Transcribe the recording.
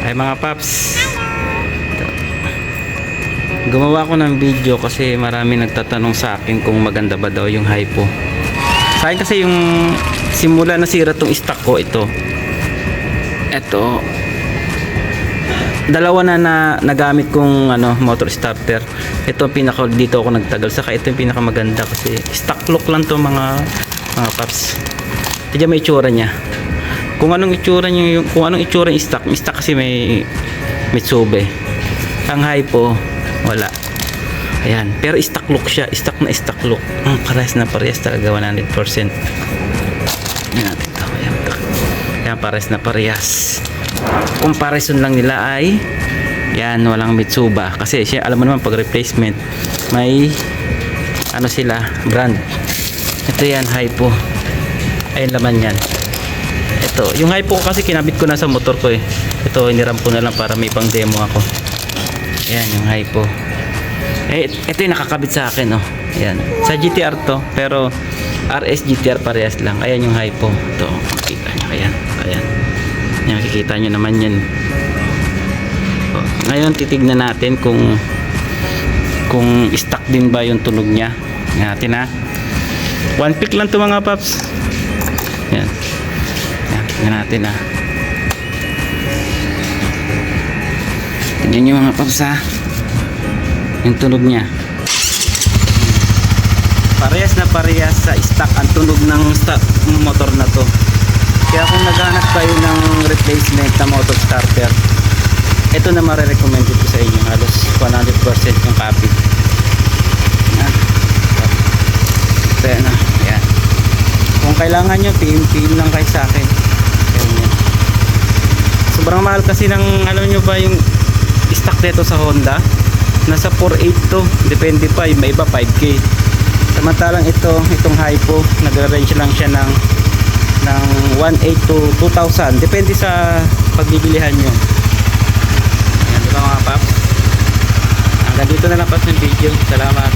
Ay mga paps, gumawa ko ng video kasi marami nagtatanong sa akin kung maganda ba daw yung hypo. Sa akin kasi yung simula na sira tong stock ko, ito dalawa na nagamit kong motor starter. Ito pinaka, dito ako nagtagal, saka ito yung pinaka maganda kasi stock lock lang to mga paps. Tignan mo itsura niya, kung anong itsura niya, kung anong itsura yung stock kasi may Mitsubishi. Ang hypo wala. Ayan, pero stock look siya, stock na stock look. Parehas na parehas talaga, 100%. Ayan natin ito. Ayan, parehas na parehas. Comparison lang nila ay yan, walang Mitsubishi kasi siya, alam mo naman pag replacement may sila brand. Ito yan, hypo. Ayun laman yan. Ito, yung hypo ko kasi kinabit ko na sa motor ko eh. Ito, iniram ko na lang para may pang demo ako. Ayan yung hypo. Ito yung nakakabit sa akin, oh. Ayan. Sa GTR to, pero RS GTR parehas lang. Ayan yung hypo. Ito, makikita nyo. Ayan. Ayan. Ayan, makikita nyo naman yan. Oh. Ngayon, titignan natin kung stock din ba yung tunog niya. Ayan natin, ha. One pick lang to mga paps. Ayan. Ayan, tignan natin, ha. Tignan nyo mga paps, ha. Yung tunog niya. Parehas na parehas sa stock ang tunog ng stock motor na to. Kaya kung naghanap kayo ng replacement na motor starter, ito na marirecommended ko sa inyo. Halos 100% yung copy. Ayan. Ayan na. Ayan. Kung kailangan nyo, PM lang kayo sa akin. Ayan. Sobrang mahal kasi ng, alam nyo ba yung stock dito sa Honda? Nasa 4.8 to, depende pa, yung may iba 5K. Samantalang itong hypo, nag-range lang siya ng 1.8 to 2,000, depende sa pagbibilihan nyo. Ayan, diba mga paps? Hanggang dito na lang paps ng video. Salamat.